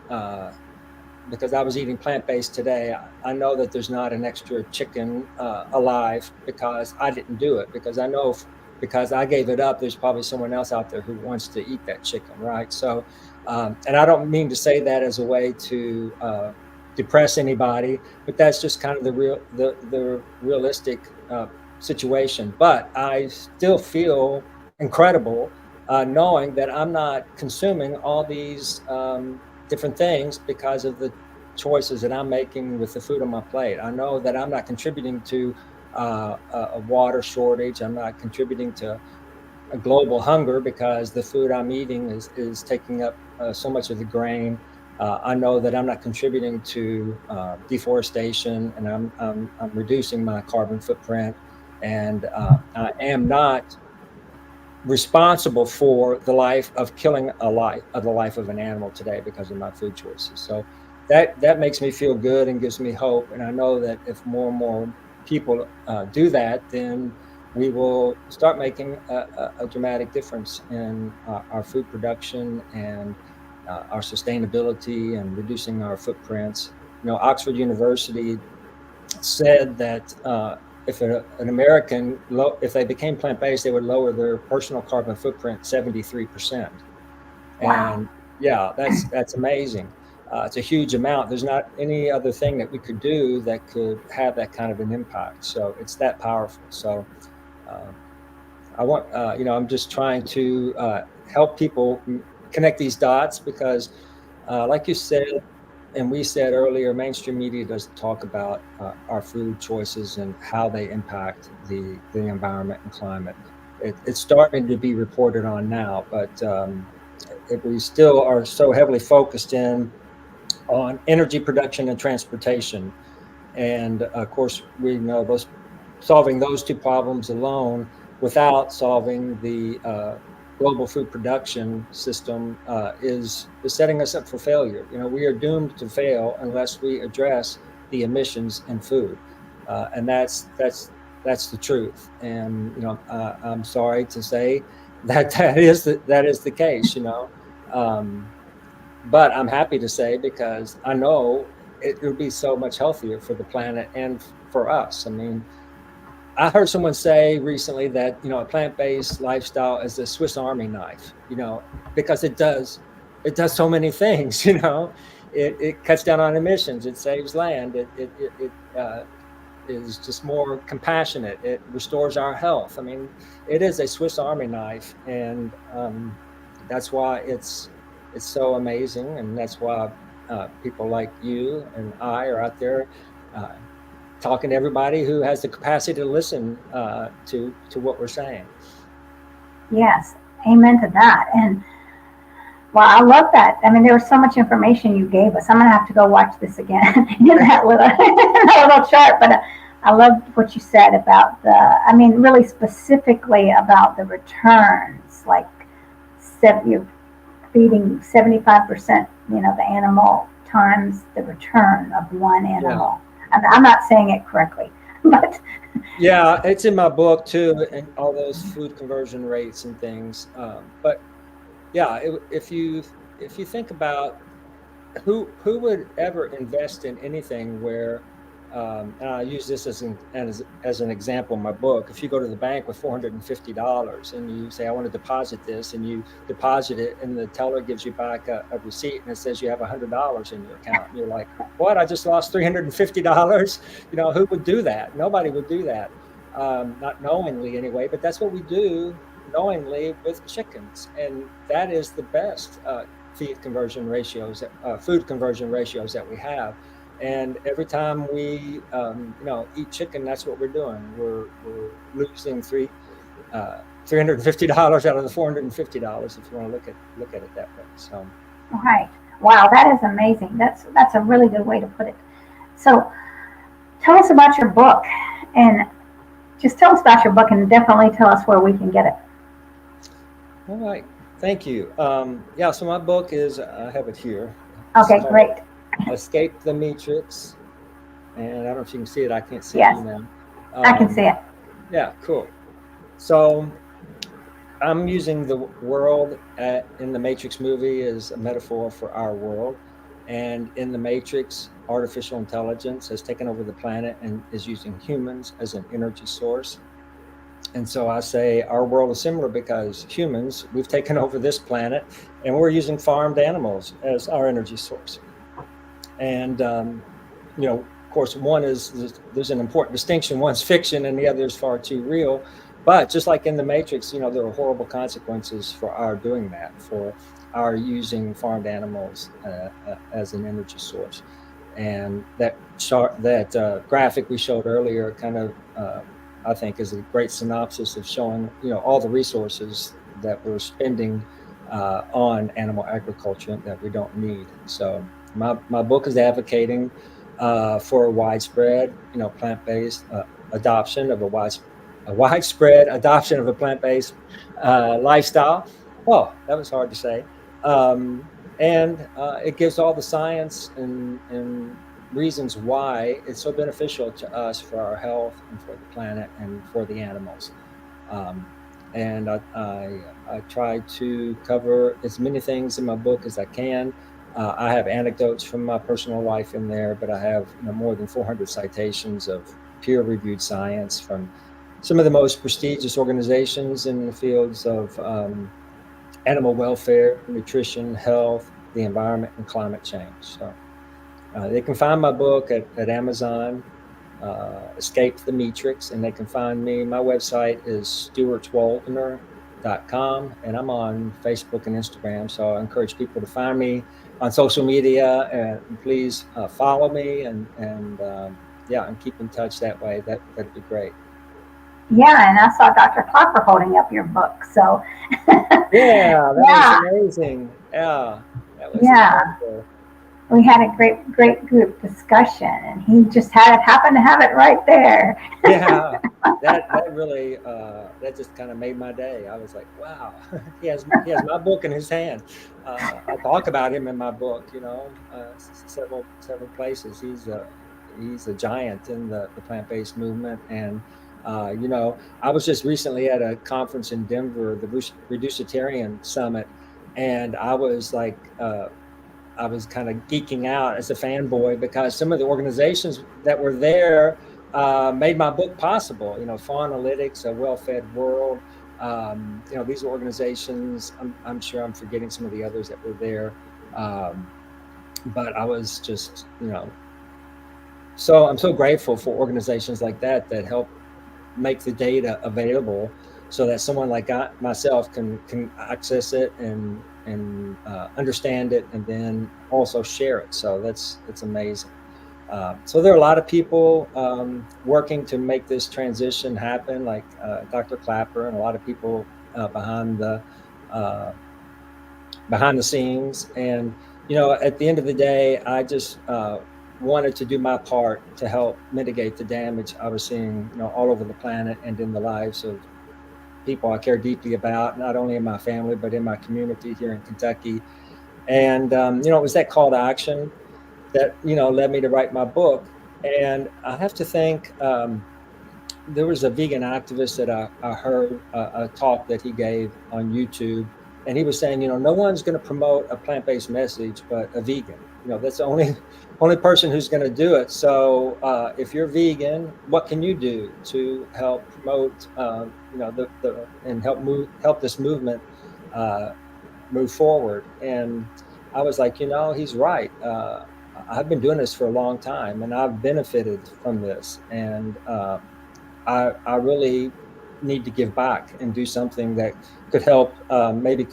because I was eating plant-based today, I know that there's not an extra chicken alive because I didn't do it. Because I know because I gave it up, there's probably someone else out there who wants to eat that chicken, right? So, and I don't mean to say that as a way to depress anybody, but that's just kind of the realistic situation. But I still feel incredible knowing that I'm not consuming all these different things because of the choices that I'm making with the food on my plate. I know that I'm not contributing to a water shortage. I'm not contributing to a global hunger because the food I'm eating is taking up so much of the grain. I know that I'm not contributing to deforestation, and I'm reducing my carbon footprint, and I am not responsible for the life of killing the life of an animal today because of my food choices. So that makes me feel good and gives me hope. And I know that if more and more people do that, then we will start making a dramatic difference in our food production and our sustainability and reducing our footprints. Oxford University said that if an American, if they became plant-based, they would lower their personal carbon footprint 73%. Wow. And yeah, that's amazing. It's a huge amount. There's not any other thing that we could do that could have that kind of an impact. So it's that powerful. So uh, I'm just trying to help people connect these dots because, like you said, and we said earlier, mainstream media doesn't talk about our food choices and how they impact the environment and climate. It's starting to be reported on now, but we still are so heavily focused in on energy production and transportation. And of course, we know solving those two problems alone without solving the global food production system is setting us up for failure. We are doomed to fail unless we address the emissions in food, and that's the truth. And I'm sorry to say that that is the case. Um, but I'm happy to say because I know it would be so much healthier for the planet and for us. I mean, I heard someone say recently that a plant-based lifestyle is a Swiss Army knife. Because it does so many things. It cuts down on emissions. It saves land. It is just more compassionate. It restores our health. I mean, it is a Swiss Army knife, and that's why it's so amazing, and that's why people like you and I are out there uh, talking to everybody who has the capacity to listen to what we're saying. Yes. Amen to that. And well, I love that. I mean, there was so much information you gave us. I'm gonna have to go watch this again in that little that little chart. But I loved what you said about the. I mean, really specifically about the returns. Like, you're feeding 75%. The animal times the return of one Yeah. animal. And I'm not saying it correctly, but Yeah, it's in my book too, and all those food conversion rates and things. But yeah, if you think about who would ever invest in anything where and I use this as an example in my book. If you go to the bank with $450 and you say, I want to deposit this, and you deposit it, and the teller gives you back a receipt and it says you have $100 in your account, and you're like, what? I just lost $350. Who would do that? Nobody would do that, not knowingly anyway, but that's what we do knowingly with chickens, and that is the best food conversion ratios that we have. And every time we, eat chicken, that's what we're doing. We're losing $350 out of the $450 if you want to look at it that way. So right. Wow, that is amazing. That's a really good way to put it. So tell us about your book, and just tell us about your book, and definitely tell us where we can get it. all right, thank you. Yeah, so my book is I have it here. It's Okay, called great. Escape the Meatrix: And I don't know if you can see it. I can't see you Yes, now. I can see it. Yeah, cool. So I'm using the world in the Matrix movie as a metaphor for our world. And in the Matrix, artificial intelligence has taken over the planet and is using humans as an energy source. And so I say our world is similar because humans, we've taken over this planet and we're using farmed animals as our energy source. And, of course, one is there's an important distinction. One's fiction and the other is far too real. But just like in the Matrix, there are horrible consequences for our doing that, for our using farmed animals as an energy source. And that chart, that graphic we showed earlier, kind of, I think, is a great synopsis of showing, all the resources that we're spending on animal agriculture that we don't need. So my book is advocating for a widespread, plant-based adoption of a widespread adoption of a plant-based lifestyle. Oh, that was hard to say. And it gives all the science and reasons why it's so beneficial to us for our health and for the planet and for the animals. Um, and I try to cover as many things in my book as I can. I have anecdotes from my personal life in there, but I have more than 400 citations of peer-reviewed science from some of the most prestigious organizations in the fields of animal welfare, nutrition, health, the environment, and climate change. So they can find my book at Amazon, Escape the Meatrix, and they can find me. My website is stuartwaldner.com, and I'm on Facebook and Instagram. So I encourage people to find me on social media, and please follow me and keep in touch that way. That'd be great. Yeah, and I saw Dr. Clapper holding up your book. So, Yeah, that was yeah, amazing. Yeah, that was yeah, incredible. we had a great group discussion, and he just happened to have it right there. Yeah, that really that just kind of made my day. I was like, wow, he has my book in his hand. I talk about him in my book, several places. He's a giant in the plant-based movement, and I was just recently at a conference in Denver, the Reducitarian Summit, and I was kind of geeking out as a fanboy because some of the organizations that were there made my book possible. Faunalytics, A Well-Fed World. These organizations. I'm sure I'm forgetting some of the others that were there, um, but I was just, so I'm so grateful for organizations like that help make the data available so that someone like myself can access it and understand it and then also share it. So that's amazing. So there are a lot of people working to make this transition happen, like Dr. Clapper and a lot of people uh, behind the scenes. And at the end of the day, I just wanted to do my part to help mitigate the damage I was seeing, all over the planet and in the lives of people I care deeply about, not only in my family but in my community here in Kentucky. And it was that call to action that led me to write my book. And I have to think there was a vegan activist that I heard a talk that he gave on YouTube, and he was saying, no one's going to promote a plant-based message but a vegan. That's the only person who's going to do it. So if you're vegan, what can you do to help promote, the and help this movement uh, move forward? And I was like, he's right. I've been doing this for a long time, and I've benefited from this, and I really need to give back and do something that could help maybe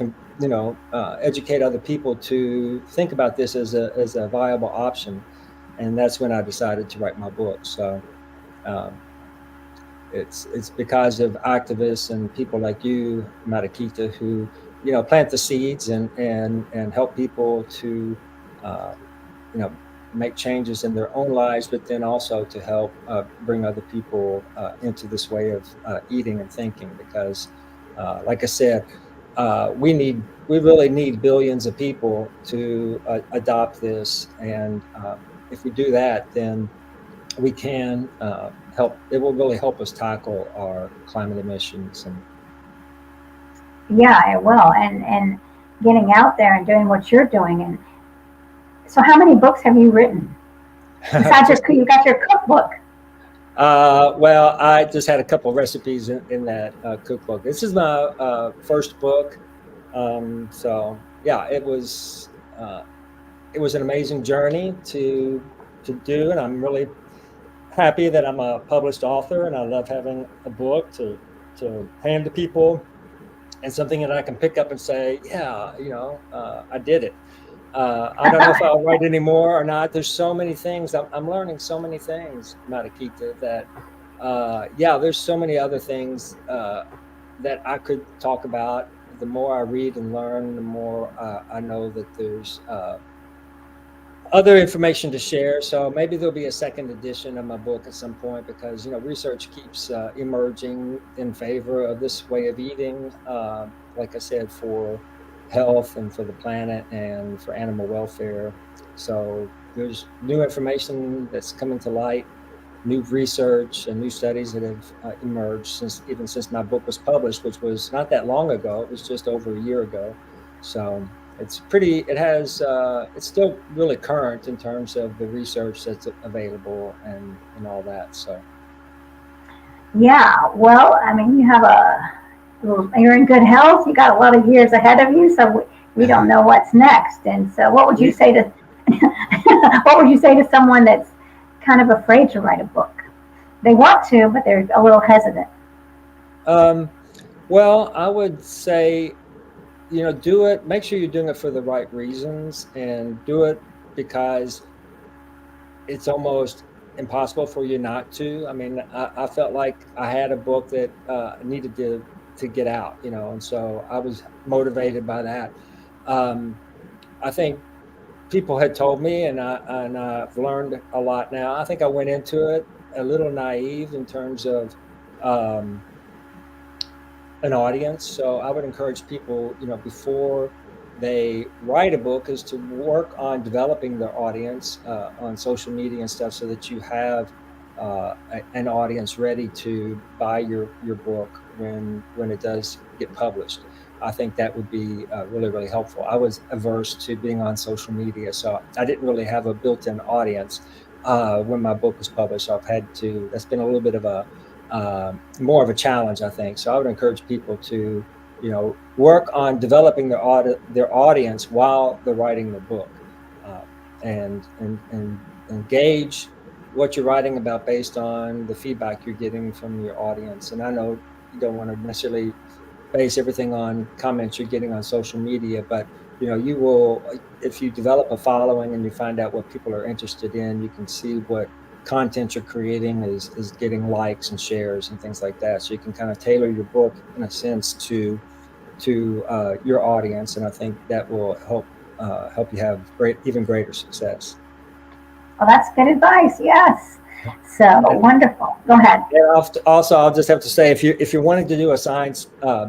educate other people to think about this as a viable option. And that's when I decided to write my book. So um, it's because of activists and people like you, Mariquita, who plant the seeds and help people to uh, you know make changes in their own lives, but then also to help bring other people into this way of eating and thinking. Because, like I said, we really need billions of people to adopt this, and if we do that, then we can help. It will really help us tackle our climate emissions. And Yeah, it will. And getting out there and doing what you're doing. And so, how many books have you written? Besides just you got your cookbook. well, I just had a couple of recipes in that cookbook. This is my first book, so yeah, it was an amazing journey to do, and I'm really happy that I'm a published author, and I love having a book to hand to people and something that I can pick up and say, yeah, I did it. I don't know if I'll write anymore or not. There's so many things. I'm learning so many things, Mariquita, that, yeah, there's so many other things that I could talk about. The more I read and learn, the more I know that there's other information to share. So maybe there'll be a second edition of my book at some point, because research keeps emerging in favor of this way of eating. Like I said, for health and for the planet and for animal welfare. So there's new information that's coming to light, new research and new studies that have emerged since my book was published, which was not that long ago. It was just over a year ago. So it's still really current in terms of the research that's available and all that. So Yeah, well, I mean, you're in good health. You got a lot of years ahead of you, so we don't know what's next. And so, what would you say to what would you say to someone that's kind of afraid to write a book? They want to, but they're a little hesitant. um, well, I would say, do it. Make sure you're doing it for the right reasons, and do it because it's almost impossible for you not to. I mean, I felt like I had a book that needed to get out, and so I was motivated by that. Um, I think people had told me, and I've learned a lot now. I think I went into it a little naive in terms of um, an audience. So I would encourage people, before they write a book, is to work on developing their audience on social media and stuff, so that you have an audience ready to buy your book when it does get published. I think that would be really, really helpful. I was averse to being on social media, so I didn't really have a built-in audience when my book was published. So that's been a little bit of a more of a challenge, I think. So I would encourage people to, work on developing their audience while they're writing the book, uh, and engage what you're writing about based on the feedback you're getting from your audience. And I know you don't want to necessarily base everything on comments you're getting on social media, but you will, if you develop a following and you find out what people are interested in, you can see what content you're creating is getting likes and shares and things like that. So you can kind of tailor your book in a sense to your audience, and I think that will help you have even greater success. Well, that's good advice. Yes. So wonderful. Go ahead. And also, I'll just have to say, if you're wanting to do a science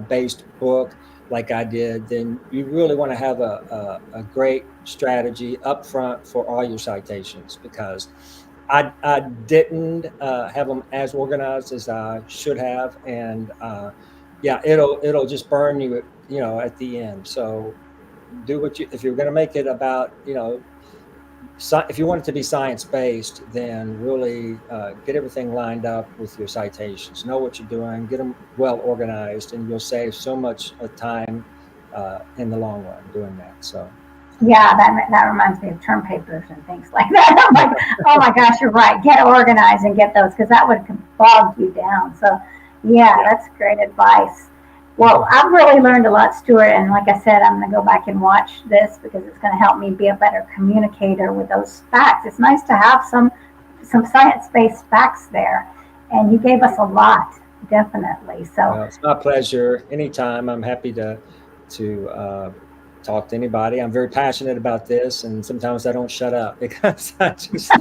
based book like I did, then you really want to have a great strategy up front for all your citations, because I didn't have them as organized as I should have, and yeah, it'll just burn you, at the end. So do if you're going to make it about, if you want it to be science based, then really get everything lined up with your citations. Know what you're doing, get them well organized, and you'll save so much time in the long run doing that. So. Yeah, that reminds me of term papers and things like that. I'm like, oh my gosh, you're right. Get organized and get those, because that would bog you down. So, yeah, that's great advice. Well, I've really learned a lot, Stuart, and like I said, I'm going to go back and watch this because it's going to help me be a better communicator with those facts. It's nice to have some science-based facts there, and you gave us a lot, definitely. So, Well, it's my pleasure. Anytime, I'm happy to talk to anybody. I'm very passionate about this, and sometimes I don't shut up because I just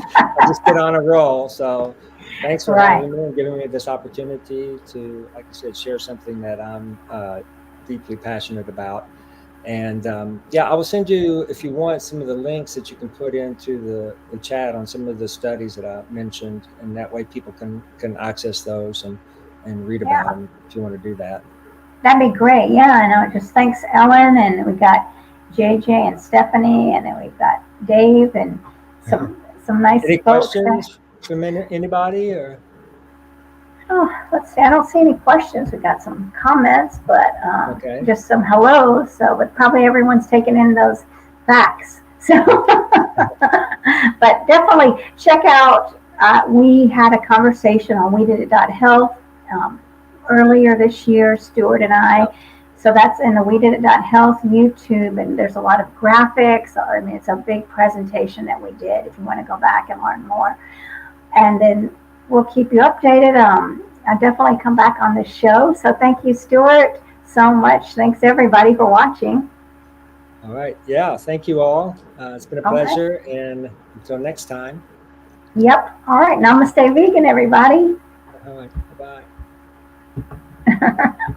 get on a roll. So thanks for right. having me and giving me this opportunity to, like I said, share something that I'm deeply passionate about. And yeah, I will send you, if you want, some of the links that you can put into the chat on some of the studies that I mentioned, and that way people can access those and read about Yeah, them if you want to do that. that'd be great. Yeah, I know. Just thanks, Ellen, and we got JJ and Stephanie, and then we've got Dave and some nice Any folks. That, questions from anybody or? oh, let's see. I don't see any questions. We got some comments, but Okay. just some hellos. So, but probably everyone's taking in those facts. So, but definitely check out. We had a conversation on We Did It Health earlier this year, Stuart and I. Yep. So that's in the We Did It Health YouTube, and there's a lot of graphics. I mean, it's a big presentation that we did. If you want to go back and learn more, and then we'll keep you updated. I'll definitely come back on the show. So thank you, Stuart, so much. Thanks everybody for watching. All right. Yeah. Thank you all. It's been a Okay. pleasure. And until next time. Yep. All right. Namaste vegan, everybody. All right. Bye-bye.